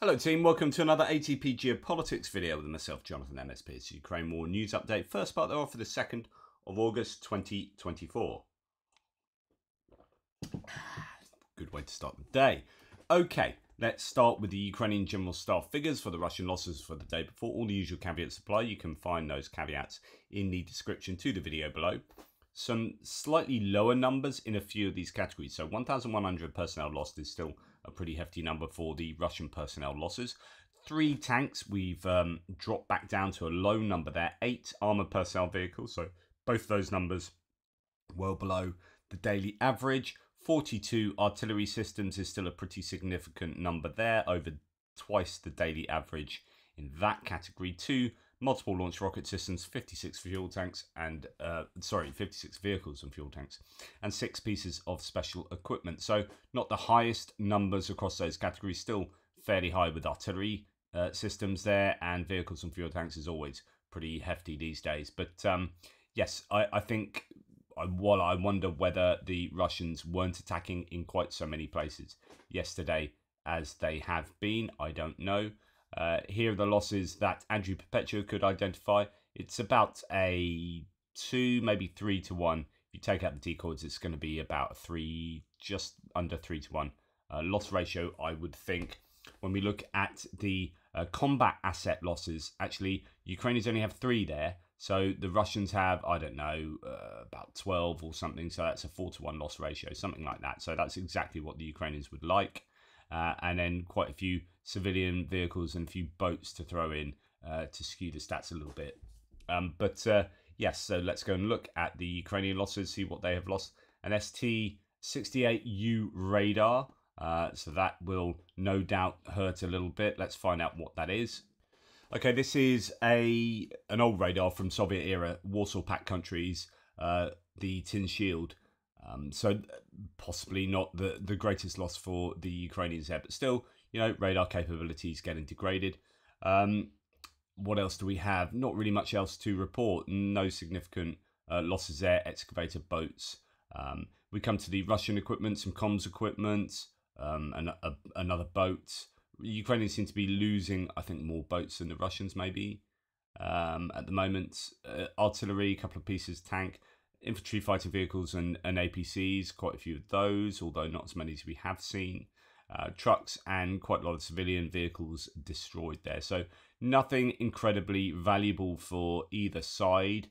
Hello team, welcome to another ATP Geopolitics video with myself, Jonathan MSP. It's Ukraine War News Update. First part thereof for the 2nd of August 2024. Good way to start the day. Okay, let's start with the Ukrainian General Staff figures for the Russian losses for the day before. All the usual caveats apply. You can find those caveats in the description to the video below. Some slightly lower numbers in a few of these categories. So 1,100 personnel lost is still a pretty hefty number for the Russian personnel losses. 3 tanks, we've dropped back down to a low number there. 8 armoured personnel vehicles, so both those numbers well below the daily average. 42 artillery systems is still a pretty significant number there, over twice the daily average in that category. 2 multiple launch rocket systems, 56 fuel tanks and 56 vehicles and fuel tanks, and 6 pieces of special equipment. So not the highest numbers across those categories, still fairly high with artillery systems there, and vehicles and fuel tanks is always pretty hefty these days. But yes, I think while I wonder whether the Russians weren't attacking in quite so many places yesterday as they have been, I don't know. Here are the losses that Andrew Perpetua could identify. It's about a 2, maybe 3 to 1. If you take out the decoys, it's going to be about a 3, just under 3 to 1 loss ratio, I would think. When we look at the combat asset losses, actually, Ukrainians only have 3 there. So the Russians have, I don't know, about 12 or something. So that's a 4 to 1 loss ratio, something like that. So that's exactly what the Ukrainians would like. And then quite a few civilian vehicles and a few boats to throw in to skew the stats a little bit. Yes, so let's go and look at the Ukrainian losses, see what they have lost. An ST-68U radar, so that will no doubt hurt a little bit. Let's find out what that is. Okay, this is an old radar from Soviet era, Warsaw Pact countries, the Tin Shield. So possibly not the greatest loss for the Ukrainians there, but still, you know, radar capabilities getting degraded. What else do we have? Not really much else to report. No significant losses there. Excavator boats. We come to the Russian equipment, some comms equipment, another boat. Ukrainians seem to be losing, I think, more boats than the Russians maybe at the moment. Artillery, a couple of pieces, tank. Infantry fighting vehicles and APCs, quite a few of those, although not as many as we have seen. Trucks and quite a lot of civilian vehicles destroyed there. So nothing incredibly valuable for either side.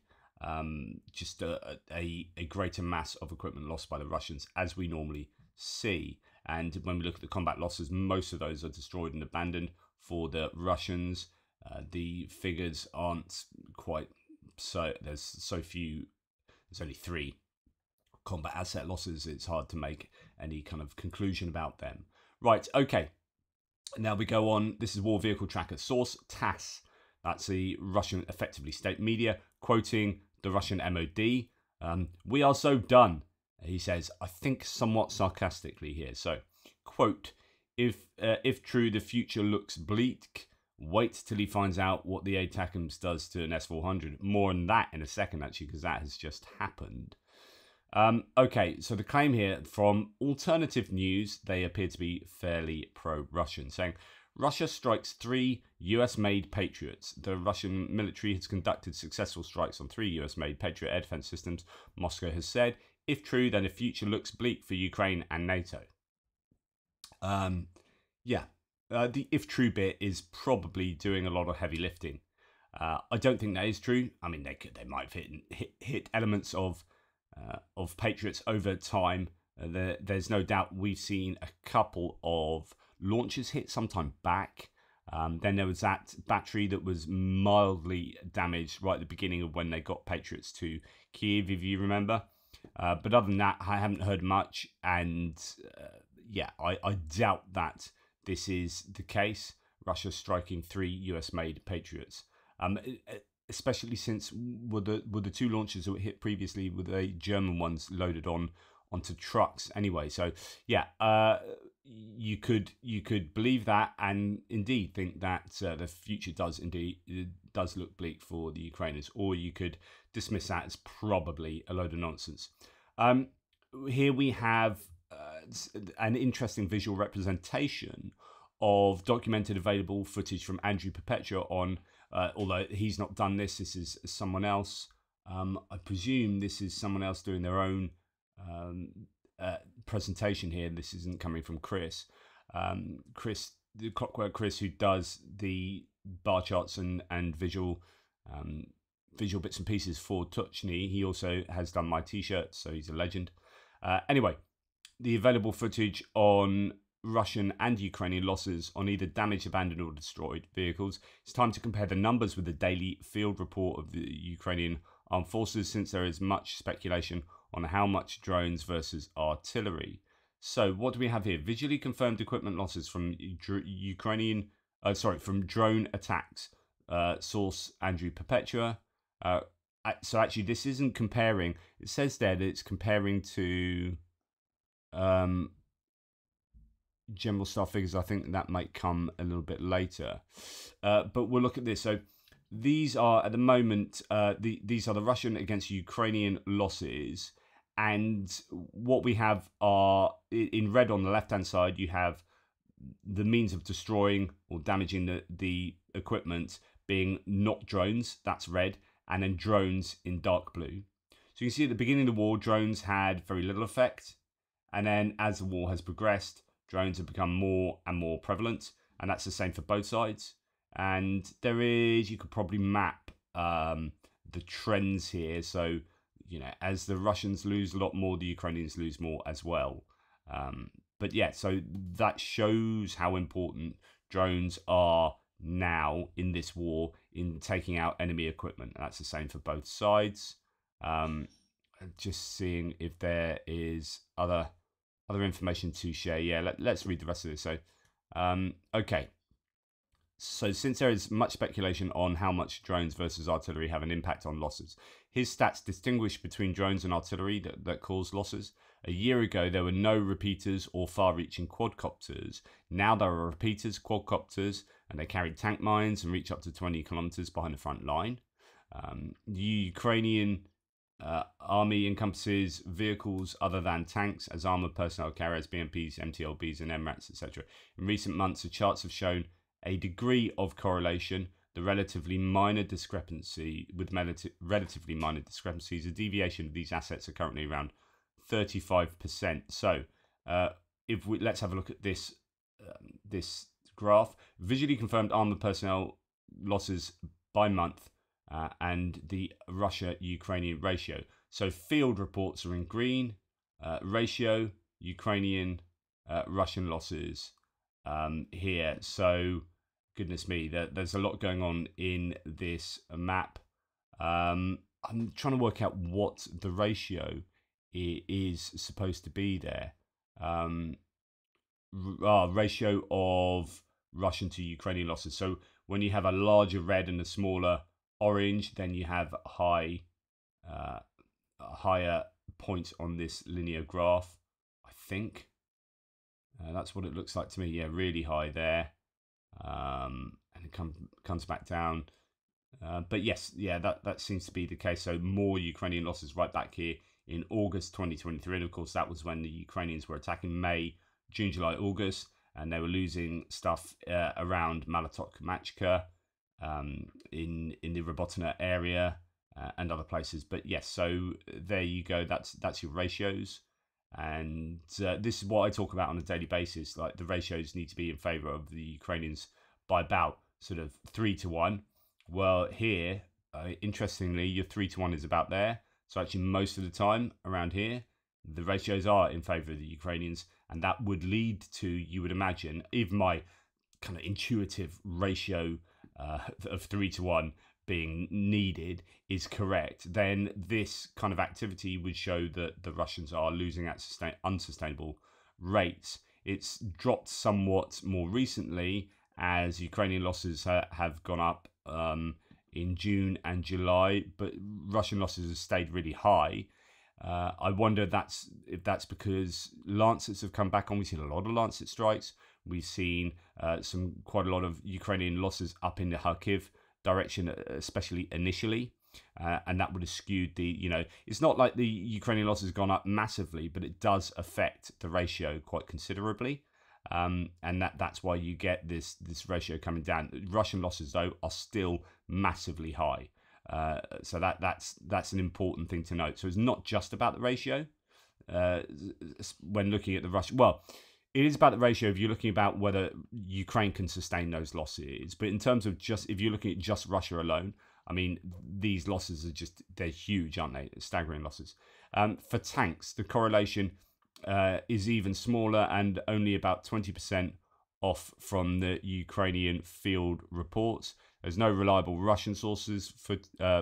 Just a greater mass of equipment lost by the Russians, as we normally see. And when we look at the combat losses, most of those are destroyed and abandoned for the Russians. The figures aren't quite so, there's so few. There's only 3 combat asset losses. It's hard to make any kind of conclusion about them. Right, okay. Now we go on. This is War Vehicle Tracker. Source TASS. That's the Russian, effectively, state media, quoting the Russian MOD. We are so done, he says, I think somewhat sarcastically here. So, quote, if true, the future looks bleak. Wait till he finds out what the ATACMS does to an S-400. More on that in a second, actually, because that has just happened. Okay, so the claim here from alternative news, they appear to be fairly pro-Russian, saying, Russia strikes 3 US-made Patriots. The Russian military has conducted successful strikes on 3 US-made Patriot air defense systems, Moscow has said. If true, then the future looks bleak for Ukraine and NATO. Yeah. The if true bit is probably doing a lot of heavy lifting. I don't think that is true. I mean, they might have hit elements of Patriots over time. There's no doubt we've seen a couple of launches hit sometime back. Then there was that battery that was mildly damaged right at the beginning of when they got Patriots to Kyiv, if you remember. But other than that, I haven't heard much. And yeah, I doubt that this is the case. Russia striking 3 US-made Patriots, especially since were the 2 launches that were hit previously were the German ones loaded onto trucks anyway. So yeah, you could believe that and indeed think that the future does look bleak for the Ukrainians, or you could dismiss that as probably a load of nonsense. Here we have an interesting visual representation of documented available footage from Andrew Perpetua on, although he's not done this, this is someone else. I presume this is someone else doing their own presentation here. This isn't coming from Chris. Chris, the Clockwork Chris, who does the bar charts and visual bits and pieces for Tuchny. He also has done my t-shirt, so he's a legend. Anyway, the available footage on Russian and Ukrainian losses on either damaged, abandoned or destroyed vehicles. It's time to compare the numbers with the daily field report of the Ukrainian armed forces, since there is much speculation on how much drones versus artillery. So what do we have here? Visually confirmed equipment losses from from drone attacks. Source Andrew Perpetua. So actually this isn't comparing. It says there that it's comparing to general staff figures. I think that might come a little bit later. But we'll look at this. So these are at the moment, these are the Russian against Ukrainian losses. And what we have are, in red on the left-hand side, you have the means of destroying or damaging the equipment being not drones, that's red, and then drones in dark blue. So you can see at the beginning of the war, drones had very little effect. And then as the war has progressed, drones have become more and more prevalent. And that's the same for both sides. And there is, you could probably map the trends here. So, you know, as the Russians lose a lot more, the Ukrainians lose more as well. But yeah, so that shows how important drones are now in this war in taking out enemy equipment. That's the same for both sides. Just seeing if there is other information to share. Yeah, let's read the rest of this. So, okay. So since there is much speculation on how much drones versus artillery have an impact on losses, his stats distinguish between drones and artillery that cause losses. A year ago, there were no repeaters or far-reaching quadcopters. Now there are repeaters, quadcopters, and they carry tank mines and reach up to 20 kilometers behind the front line. The Ukrainian army encompasses vehicles other than tanks as armored personnel carriers, BMPs, MTLBs, and MRATs, etc. In recent months, the charts have shown a degree of correlation, the relatively minor discrepancy with relatively minor discrepancies. The deviation of these assets are currently around 35%. So, let's have a look at this this graph. Visually confirmed armored personnel losses by month and the Russia-Ukrainian ratio. So field reports are in green, ratio Ukrainian Russian losses here. So goodness me, there's a lot going on in this map. I'm trying to work out what the ratio is supposed to be there. Ratio of Russian to Ukrainian losses. So when you have a larger red and a smaller orange, then you have higher points on this linear graph. I think that's what it looks like to me. Yeah, really high there. And it comes back down. But yes, yeah, that seems to be the case. So more Ukrainian losses right back here in August 2023. And of course, that was when the Ukrainians were attacking May, June, July, August. And they were losing stuff around Malatok, Machka, in the Robotina area and other places. But yes, so there you go. That's your ratios. And this is what I talk about on a daily basis. Like the ratios need to be in favour of the Ukrainians by about sort of 3-1. Well, here, interestingly, your 3-1 is about there. So actually, most of the time around here, the ratios are in favour of the Ukrainians, and that would lead to, you would imagine, even my kind of intuitive ratio of 3-1 being needed is correct, then this kind of activity would show that the Russians are losing at unsustainable rates. It's dropped somewhat more recently as Ukrainian losses have gone up in June and July, but Russian losses have stayed really high. I wonder if that's because Lancets have come back on. We've seen a lot of Lancet strikes. We've seen quite a lot of Ukrainian losses up in the Kharkiv direction, especially initially, and that would have skewed the, it's not like the Ukrainian loss has gone up massively, but it does affect the ratio quite considerably. And that's why you get this ratio coming down. Russian losses, though, are still massively high. So that's an important thing to note. So it's not just about the ratio when looking at the Russian. Well, it is about the ratio if you're looking about whether Ukraine can sustain those losses. But in terms of just if you're looking at just Russia alone, I mean, these losses are they're huge, aren't they? Staggering losses. For tanks, the correlation is even smaller and only about 20% off from the Ukrainian field reports. There's no reliable Russian sources for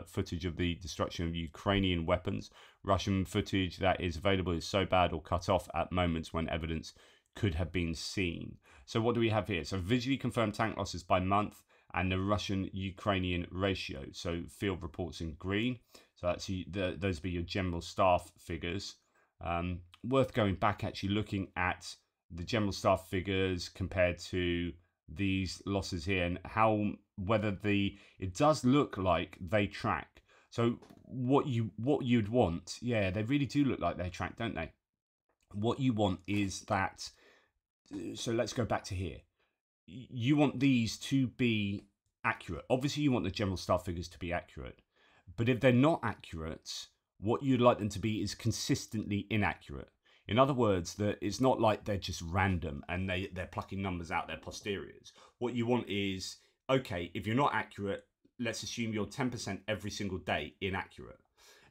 footage of the destruction of Ukrainian weapons. Russian footage that is available is so bad or cut off at moments when evidence could have been seen. So what do we have here? So visually confirmed tank losses by month and the Russian-Ukrainian ratio. So field reports in green. So that's those be your general staff figures. Worth going back actually looking at the general staff figures compared to these losses here and whether it does look like they track. So what you'd want, yeah, they really do look like they track, don't they? What you want is that, so let's go back to here. You want these to be accurate. Obviously you want the general staff figures to be accurate, but if they're not accurate, what you'd like them to be is consistently inaccurate. In other words, that it's not like they're just random and they're plucking numbers out their posteriors. What you want is, okay, if you're not accurate, let's assume you're 10% every single day inaccurate.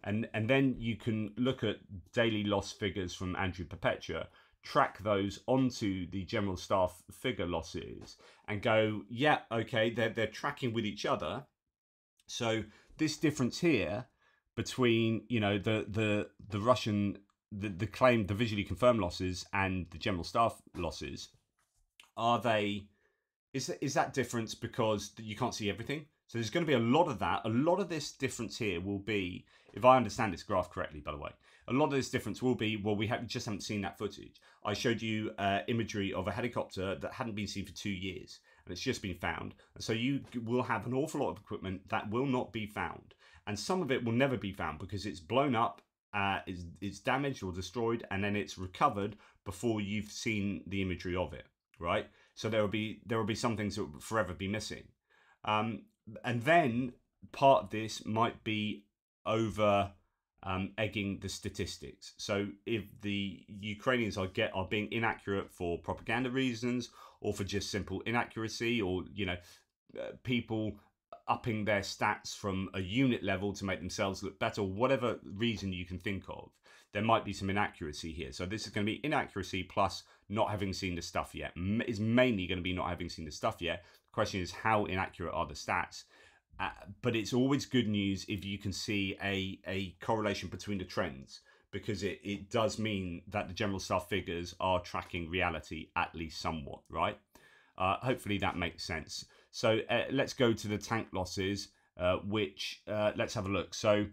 And then you can look at daily loss figures from Andrew Perpetua, track those onto the general staff figure losses and go, yeah, okay, they're tracking with each other. So this difference here between, you know, the Russian, the claimed, the visually confirmed losses and the general staff losses, is that difference because you can't see everything? So there's going to be a lot of that. A lot of this difference here will be, if I understand this graph correctly, by the way, a lot of this difference will be, well, we just haven't seen that footage. I showed you imagery of a helicopter that hadn't been seen for 2 years, and it's just been found. And so you will have an awful lot of equipment that will not be found. And some of it will never be found because it's blown up, it's damaged or destroyed, and then it's recovered before you've seen the imagery of it, right? So there will be some things that will forever be missing. And then part of this might be over egging the statistics. So if the Ukrainians are being inaccurate for propaganda reasons or for just simple inaccuracy, or, you know, people upping their stats from a unit level to make themselves look better, whatever reason you can think of, there might be some inaccuracy here. So this is going to be inaccuracy plus not having seen the stuff yet. It's mainly going to be not having seen the stuff yet. The question is, how inaccurate are the stats? But it's always good news if you can see a correlation between the trends, because it does mean that the general staff figures are tracking reality at least somewhat, right? Hopefully that makes sense. So let's go to the tank losses, which let's have a look. So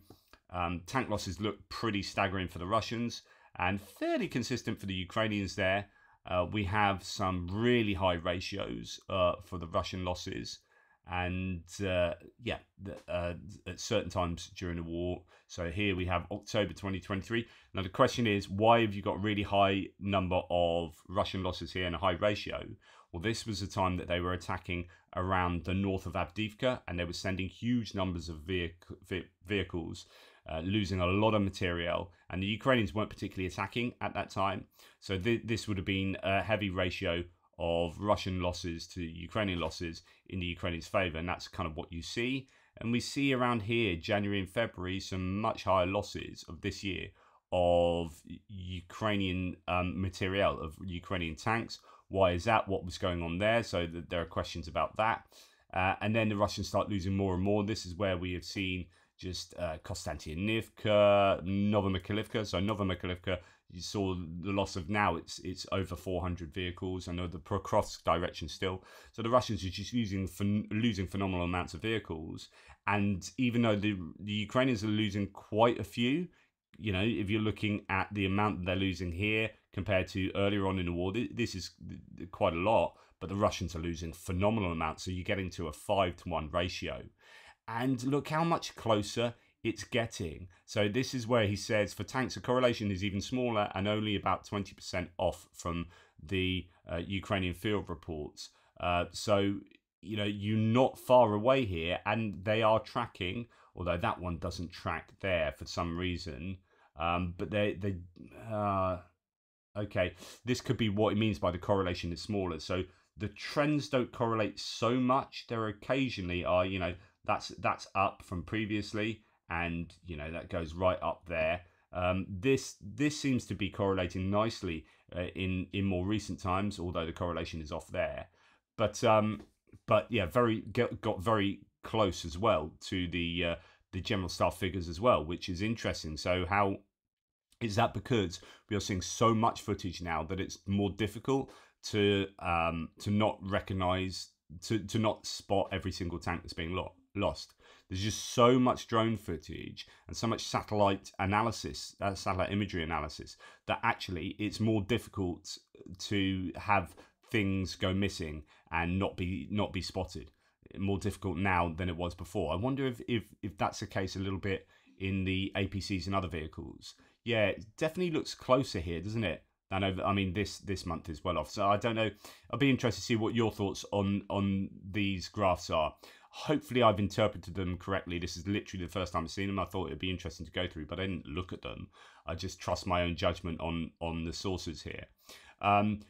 tank losses look pretty staggering for the Russians and fairly consistent for the Ukrainians there. We have some really high ratios for the Russian losses, and at certain times during the war. So here we have October 2023. Now the question is, why have you got a really high number of Russian losses here and a high ratio? Well, this was the time that they were attacking around the north of Avdiivka, and they were sending huge numbers of vehicles, losing a lot of material, and the Ukrainians weren't particularly attacking at that time. So this would have been a heavy ratio of Russian losses to Ukrainian losses in the Ukrainians' favour, and that's kind of what you see. And we see around here, January and February, some much higher losses of this year of Ukrainian materiel, of Ukrainian tanks. Why is that? What was going on there? So there are questions about that. And then the Russians start losing more and more. This is where we have seen just Kostantinivka, Novomykhailivka. So Novomykhailivka, you saw the loss of, now it's over 400 vehicles. I know the Pokrovsk direction still. So the Russians are just losing phenomenal amounts of vehicles. And even though the Ukrainians are losing quite a few, you know, if you're looking at the amount that they're losing here compared to earlier on in the war, this is quite a lot, but the Russians are losing phenomenal amounts. So you're getting to a 5-to-1 ratio. And look how much closer it's getting. So this is where he says, for tanks, the correlation is even smaller and only about 20% off from the Ukrainian field reports. So, you're not far away here, and they are tracking, although that one doesn't track there for some reason. But okay, this could be what it means by the correlation is smaller. So the trends don't correlate so much. There occasionally are, that's up from previously, and that goes right up there. This seems to be correlating nicely in more recent times, although the correlation is off there. But yeah, got very close as well to the general staff figures as well, which is interesting. So how is that? Because we are seeing so much footage now that it's more difficult to not recognize, to not spot every single tank that's being lost. There's just so much drone footage and so much satellite analysis, satellite imagery analysis, that actually it's more difficult to have things go missing and not be spotted. More difficult now than it was before. I wonder if that's the case a little bit in the APCs and other vehicles. Yeah, it definitely looks closer here, doesn't it? Than over, I mean, this month is well off. So I don't know. I'll be interested to see what your thoughts on these graphs are. Hopefully I've interpreted them correctly. This is literally the first time I've seen them. I thought it'd be interesting to go through, but I didn't look at them. I just trust my own judgment on the sources here.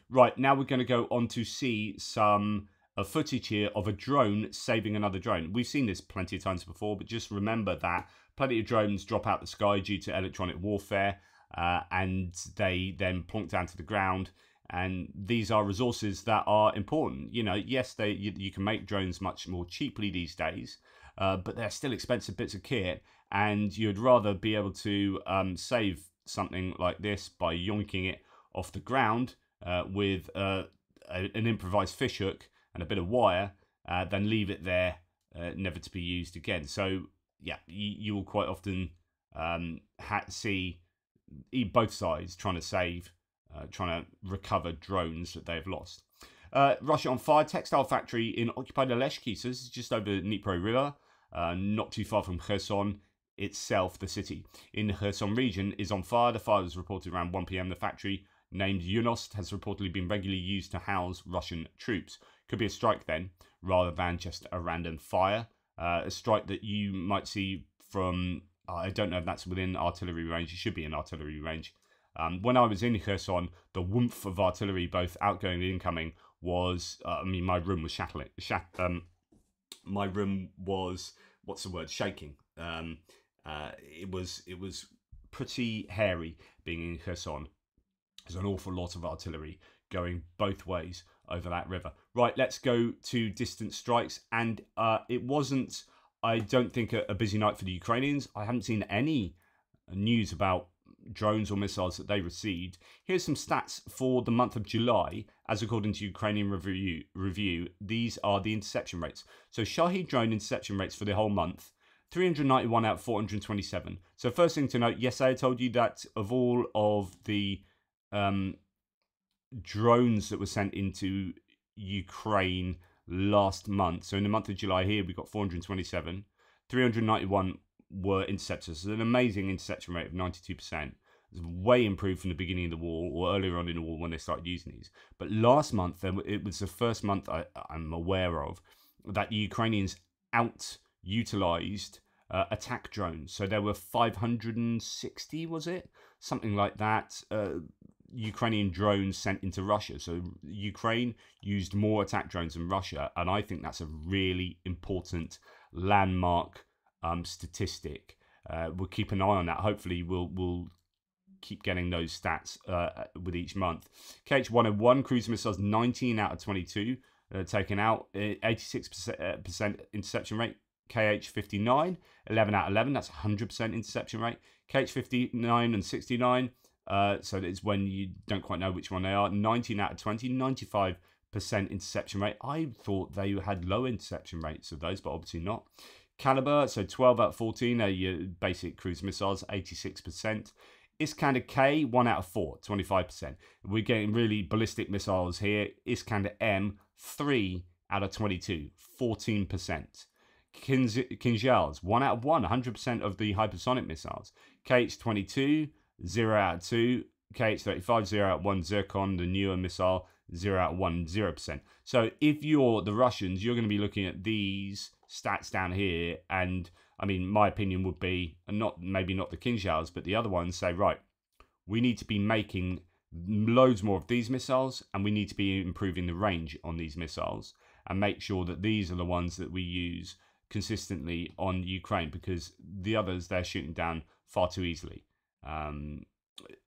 Right, now we're going to go on to see some footage here of a drone saving another drone. We've seen this plenty of times before, but just remember that plenty of drones drop out the sky due to electronic warfare, and they then plonk down to the ground. And these are resources that are important. Yes, you can make drones much more cheaply these days, but they're still expensive bits of kit, and you'd rather be able to save something like this by yoinking it off the ground with an improvised fishhook and a bit of wire than leave it there never to be used again. So yeah, you will quite often see both sides trying to save, trying to recover drones that they've lost. Russia on fire, textile factory in occupied Oleshki. So this is just over the Dnipro River, not too far from Kherson itself. The city in the Kherson region is on fire. The fire was reported around 1 p.m. The factory, named Yunost, has reportedly been regularly used to house Russian troops. Could be a strike then, rather than just a random fire. A strike that you might see from, I don't know if that's within artillery range. It should be in artillery range. When I was in Kherson, the woomph of artillery, both outgoing and incoming, was, my room was shattering. My room was, what's the word, shaking. It was pretty hairy being in Kherson. There's an awful lot of artillery going both ways over that river. Right, let's go to distant strikes. And it wasn't, I don't think, a busy night for the Ukrainians. I haven't seen any news about drones or missiles that they received. Here's some stats for the month of July, as according to Ukrainian review. These are the interception rates. So Shahid drone interception rates for the whole month, 391 out of 427. So first thing to note, yes, I told you that of all of the drones that were sent into Ukraine last month, so in the month of July here, we got 427, 391 were interceptors. So an amazing interception rate of 92%. It's way improved from the beginning of the war, or earlier on in the war when they started using these. But last month, it was the first month I'm aware of that the Ukrainians out-utilized attack drones. So there were 560, was it? Something like that. Ukrainian drones sent into Russia. So Ukraine used more attack drones than Russia, and I think that's a really important landmark statistic. We'll keep an eye on that. Hopefully we'll keep getting those stats with each month. KH-101 cruise missiles, 19 out of 22 taken out, 86% interception rate. KH-59, 11 out of 11, that's 100% interception rate. KH-59 and 69, so it's when you don't quite know which one they are, 19 out of 20, 95% interception rate. I thought they had low interception rates of those, but obviously not. Caliber, so 12 out of 14 are your basic cruise missiles, 86%. Iskander-K, 1 out of 4, 25%. We're getting really ballistic missiles here. Iskander-M, 3 out of 22, 14%. Kinzhals, 1 out of 1, 100% of the hypersonic missiles. KH-22, 0 out of 2. KH-35, 0 out of 1. Zircon, the newer missile, 0 out of 1, 0%. So if you're the Russians, you're going to be looking at these stats down here, and I mean, my opinion would be, and maybe not the Kinzhals, but the other ones say, right, we need to be making loads more of these missiles, and we need to be improving the range on these missiles, and make sure that these are the ones that we use consistently on Ukraine, because the others they're shooting down far too easily.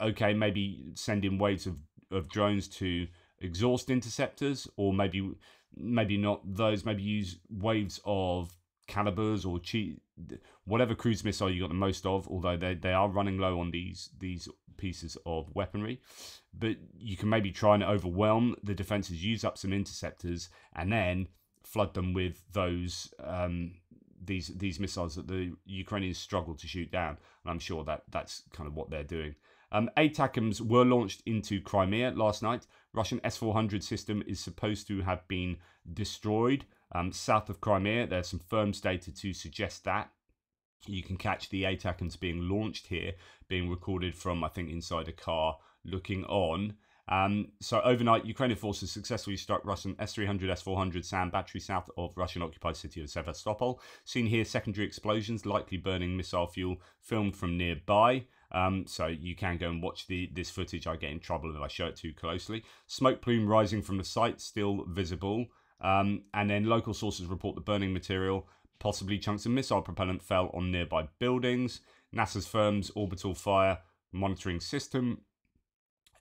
Okay, maybe send in waves of drones to exhaust interceptors, or maybe not those. Maybe use waves of calibers or whatever cruise missile you got the most of. Although they are running low on these pieces of weaponry, but you can maybe try and overwhelm the defenses, use up some interceptors, and then flood them with those these missiles that the Ukrainians struggle to shoot down. And I'm sure that's kind of what they're doing. ATACMS were launched into Crimea last night. Russian S-400 system is supposed to have been destroyed south of Crimea. There's some firm data to suggest that. You can catch the ATACMS being launched here, being recorded from, I think, inside a car looking on. So overnight, Ukrainian forces successfully struck Russian S-300, S-400 SAM battery south of Russian-occupied city of Sevastopol. Seen here, secondary explosions, likely burning missile fuel, filmed from nearby. So you can go and watch this footage. I get in trouble if I show it too closely. Smoke plume rising from the site, still visible. And then local sources report the burning material, possibly chunks of missile propellant, fell on nearby buildings. NASA's firm's orbital fire monitoring system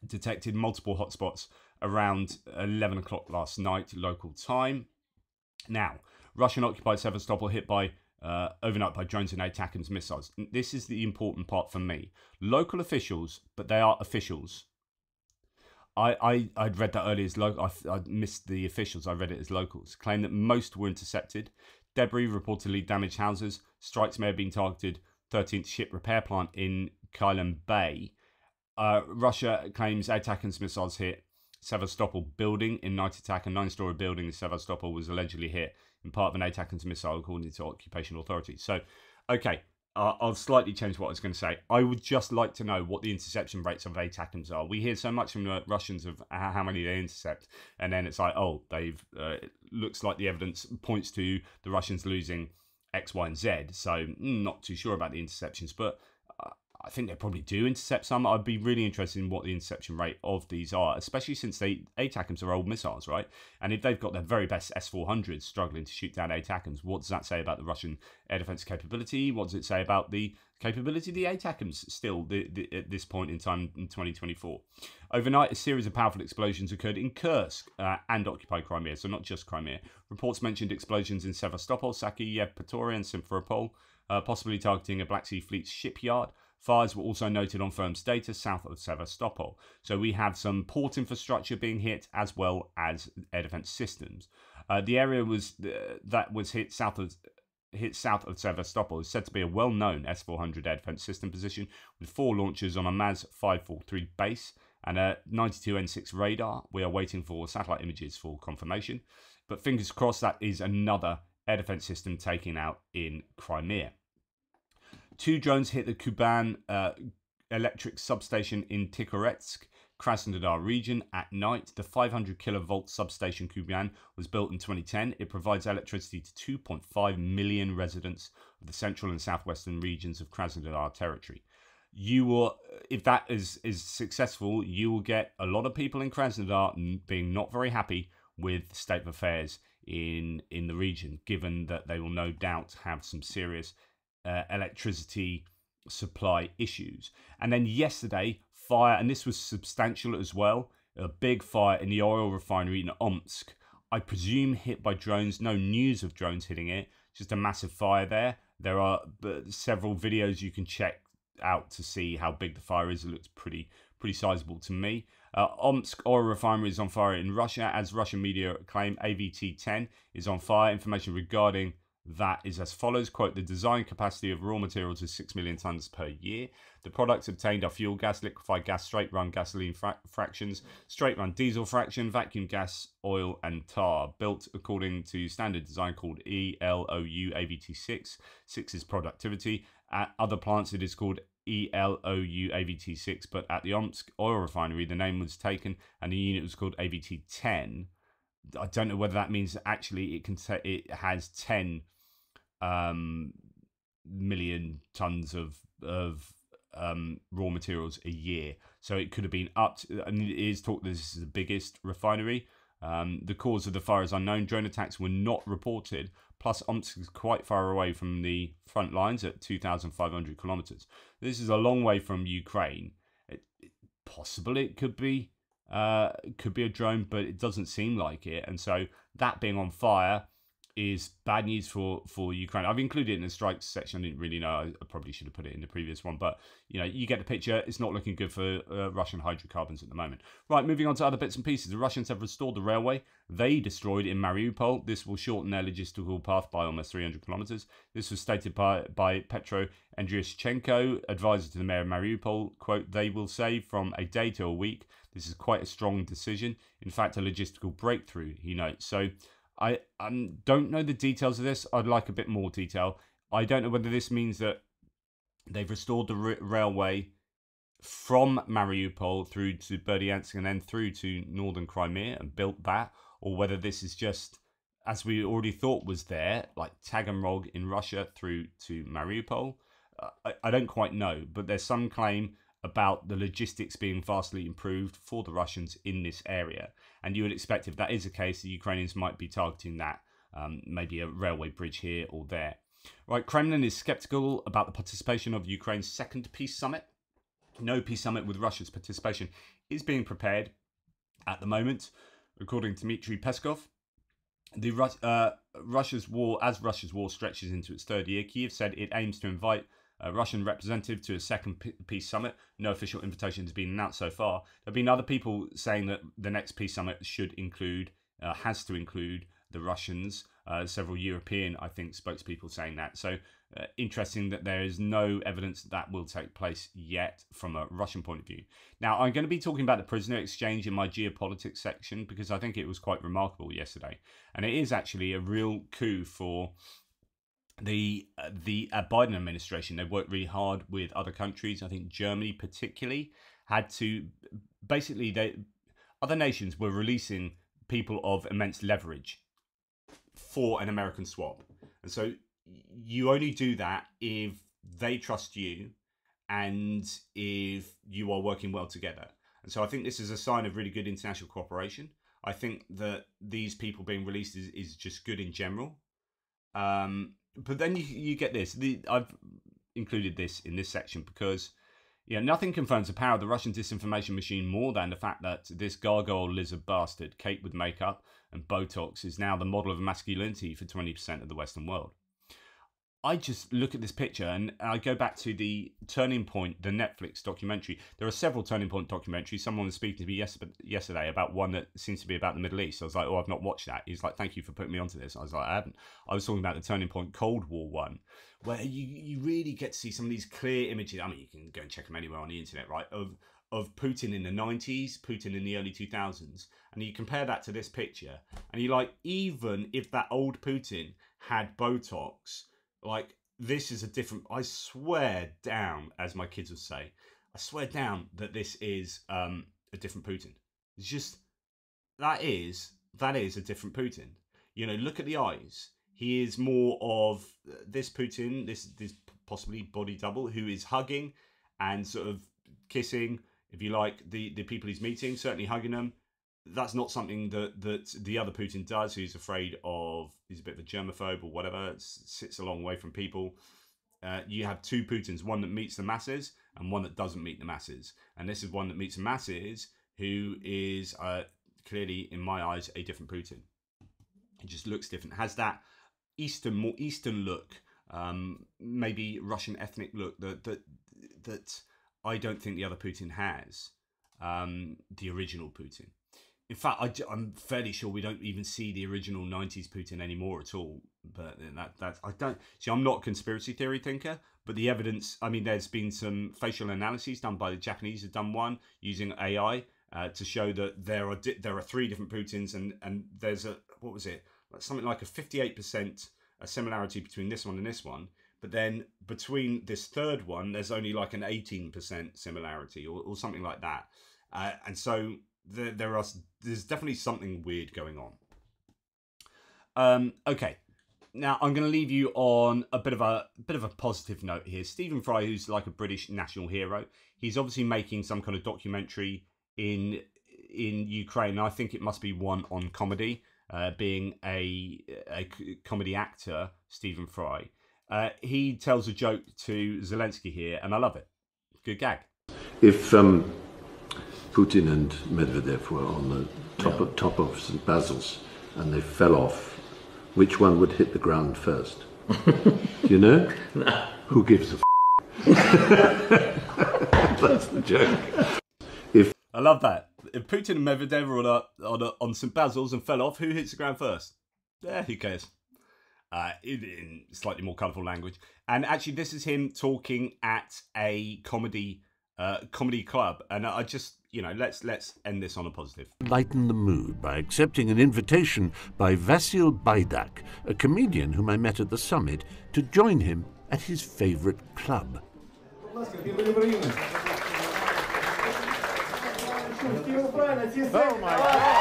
detected multiple hotspots around 11 o'clock last night, local time. Now, Russian-occupied Sevastopol hit by overnight by drones and ATACMS missiles. This is the important part for me. Local officials, but they are officials. I'd read that earlier as local. I missed the officials. I read it as locals. Claim that most were intercepted. Debris reportedly damaged houses. Strikes may have been targeted 13th ship repair plant in Kylan Bay. Russia claims ATACMS missiles hit Sevastopol building in night attack. A 9-story building in Sevastopol was allegedly hit in part of an ATACMS missile, according to occupation authorities. So, okay, I'll slightly change what I was going to say. I would just like to know what the interception rates of ATACMS are. We hear so much from the Russians of how many they intercept, and then it's like, oh, they've it looks like the evidence points to the Russians losing X, Y, and Z. So, not too sure about the interceptions, but I think they probably do intercept some. I'd be really interested in what the interception rate of these are, especially since ATACMS are old missiles, right? And if they've got their very best S-400s struggling to shoot down ATACMS, what does that say about the Russian air defense capability? What does it say about the capability of the ATACMS still at this point in time in 2024? Overnight, a series of powerful explosions occurred in Kursk and occupied Crimea, so not just Crimea. Reports mentioned explosions in Sevastopol, Saki, Yevpatoria, and Simferopol, possibly targeting a Black Sea Fleet shipyard. Fires were also noted on firm data south of Sevastopol. So we have some port infrastructure being hit, as well as air defense systems. The area that was hit south of Sevastopol is said to be a well-known S-400 air defense system position with 4 launchers on a MAZ 543 base and a 92 N6 radar. We are waiting for satellite images for confirmation. But fingers crossed that is another air defense system taken out in Crimea. 2 drones hit the Kuban electric substation in Tikhoretsk, Krasnodar region at night. The 500 kilovolt substation Kuban was built in 2010. It provides electricity to 2.5 million residents of the central and southwestern regions of Krasnodar territory. You will, if that is successful, you will get a lot of people in Krasnodar being not very happy with the state of affairs in the region, given that they will no doubt have some serious electricity supply issues. And then yesterday, fire, and this was substantial as well, a big fire in the oil refinery in Omsk. I presume hit by drones. No news of drones hitting it, just a massive fire there. There are several videos you can check out to see how big the fire is. It looks pretty sizable to me. Omsk oil refinery is on fire in Russia. As Russian media claim, AVT-10 is on fire. Information regarding that is as follows, quote, the design capacity of raw materials is 6 million tons per year. The products obtained are fuel gas, liquefied gas, straight-run gasoline fractions, straight-run diesel fraction, vacuum gas, oil, and tar. Built according to standard design called ELOU AVT6. 6 is productivity. At other plants, it is called ELOU AVT6, but at the Omsk oil refinery, the name was taken and the unit was called AVT10. I don't know whether that means that actually it has 10 million tons of raw materials a year. So it could have been up to, and it is talked this is the biggest refinery. The cause of the fire is unknown. Drone attacks were not reported. Plus, Omsk is quite far away from the front lines at 2,500 kilometers. This is a long way from Ukraine. Possibly it could be a drone, but it doesn't seem like it. And so that being on fire is bad news for Ukraine. I've included it in the strikes section. I didn't really know. I probably should have put it in the previous one, but you get the picture. It's not looking good for Russian hydrocarbons at the moment. Right, moving on to other bits and pieces. The Russians have restored the railway they destroyed in Mariupol. This will shorten their logistical path by almost 300 kilometers. This was stated by Petro Andriushchenko, advisor to the mayor of Mariupol. Quote, they will save from a day to a week. This is quite a strong decision. In fact, a logistical breakthrough, he notes. So I don't know the details of this. I'd like a bit more detail. I don't know whether this means that they've restored the railway from Mariupol through to Berdyansk and then through to northern Crimea and built that, or whether this is just, as we already thought was there, like Taganrog in Russia through to Mariupol. I don't quite know, but there's some claim about the logistics being vastly improved for the Russians in this area. And you would expect if that is the case, the Ukrainians might be targeting that, maybe a railway bridge here or there. Right, Kremlin is skeptical about the participation of Ukraine's second peace summit. No peace summit with Russia's participation is being prepared at the moment, according to Dmitry Peskov. Russia's war stretches into its third year, Kyiv said it aims to invite a Russian representative to a second peace summit. No official invitation has been announced so far. There have been other people saying that the next peace summit has to include the Russians. Several European, I think, spokespeople saying that. So interesting that there is no evidence that will take place yet from a Russian point of view. Now, I'm going to be talking about the prisoner exchange in my geopolitics section because I think it was quite remarkable yesterday. And it is actually a real coup for the Biden administration. They worked really hard with other countries. I think Germany particularly had to, basically, other nations were releasing people of immense leverage for an American swap. And so you only do that if they trust you and if you are working well together. And so I think this is a sign of really good international cooperation. I think that these people being released is just good in general. But then you get this. I've included this in this section because nothing confirms the power of the Russian disinformation machine more than the fact that this gargoyle lizard bastard, caked with makeup and Botox, is now the model of masculinity for 20% of the Western world. I just look at this picture and I go back to the Turning Point, the Netflix documentary. There are several Turning Point documentaries. Someone was speaking to me yesterday about one that seems to be about the Middle East. I was like, oh, I've not watched that. He's like, thank you for putting me onto this. I was like, I haven't. I was talking about the Turning Point Cold War one, where you really get to see some of these clear images. I mean, you can go and check them anywhere on the internet, right? Of Putin in the 90s, Putin in the early 2000s. And you compare that to this picture. And you're like, even if that old Putin had Botox, like, this is a different, I swear down, as my kids would say, I swear down that this is a different Putin. It's just, that is a different Putin. Look at the eyes. He is more of this Putin, this possibly body double, who is hugging and sort of kissing, if you like, the people he's meeting, certainly hugging them. That's not something that the other Putin does, who's afraid of, he's a bit of a germaphobe or whatever, sits a long way from people. You have two Putins, one that meets the masses and one that doesn't meet the masses. And this is one that meets the masses, who is clearly, in my eyes, a different Putin. It just looks different. Has that more Eastern look, maybe Russian ethnic look that I don't think the other Putin has, the original Putin. In fact, I'm fairly sure we don't even see the original 90s Putin anymore at all. But I don't see. I'm not a conspiracy theory thinker, but the evidence. I mean, there's been some facial analyses done by the Japanese. Have done one using AI to show that there are three different Putins, and there's something like a 58% similarity between this one and this one. but then between this third one, there's only like an 18% similarity or something like that. And so there's definitely something weird going on. Okay. Now I'm going to leave you on a bit of a positive note here. Stephen Fry, who's like a British national hero, he's obviously making some kind of documentary in Ukraine. I think it must be one on comedy. Being a comedy actor, Stephen Fry, he tells a joke to Zelensky here, and I love it. Good gag. If Putin and Medvedev were on the top of St. Basil's and they fell off, which one would hit the ground first? Do you know? No. Who gives a That's the joke. I love that. If Putin and Medvedev were on St. Basil's and fell off, who hits the ground first? Yeah, who cares? In slightly more colourful language. And actually, this is him talking at a comedy club. And I just, let's end this on a positive. Lighten the mood by accepting an invitation by Vasil Baidak, a comedian whom I met at the summit, to join him at his favourite club. Oh my God!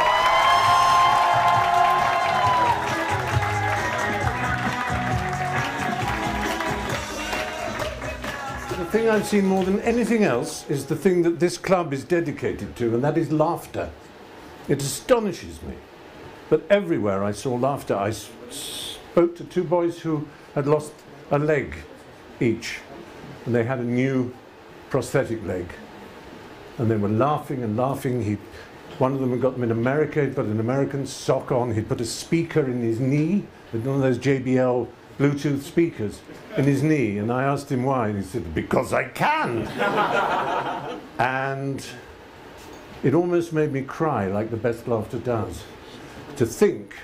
The thing I've seen more than anything else is the thing that this club is dedicated to, and that is laughter. It astonishes me. But everywhere I saw laughter. I spoke to two boys who had lost a leg each, and they had a new prosthetic leg. And they were laughing and laughing. One of them had got them in America. He'd put an American sock on. He'd put a speaker in his knee, with one of those JBL Bluetooth speakers in his knee. And I asked him why, and he said, because I can. And it almost made me cry, like the best laughter does. To think,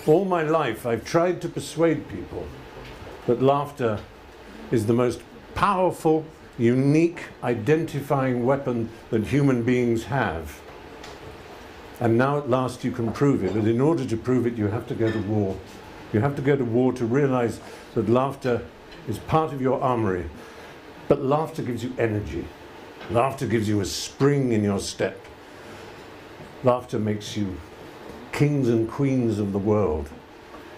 all my life I've tried to persuade people that laughter is the most powerful, unique, identifying weapon that human beings have. And now at last you can prove it. And in order to prove it, you have to go to war. You have to go to war to realize that laughter is part of your armory. But laughter gives you energy. Laughter gives you a spring in your step. Laughter makes you kings and queens of the world.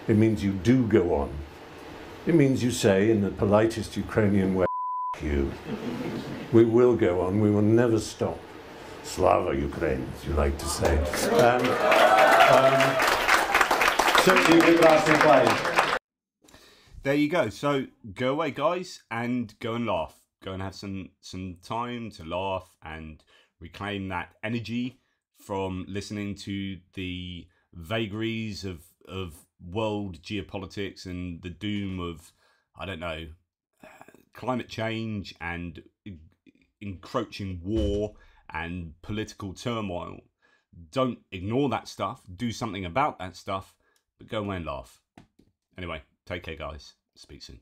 It means you do go on. It means you say, in the politest Ukrainian way, you. We will go on. We will never stop. Slava Ukraine, as you like to say. There you go. So go away, guys, and go and laugh. Go and have some time to laugh and reclaim that energy from listening to the vagaries of world geopolitics and the doom of, I don't know, climate change and encroaching war and political turmoil. Don't ignore that stuff. Do something about that stuff, but go away and laugh. Anyway, take care, guys. Speak soon.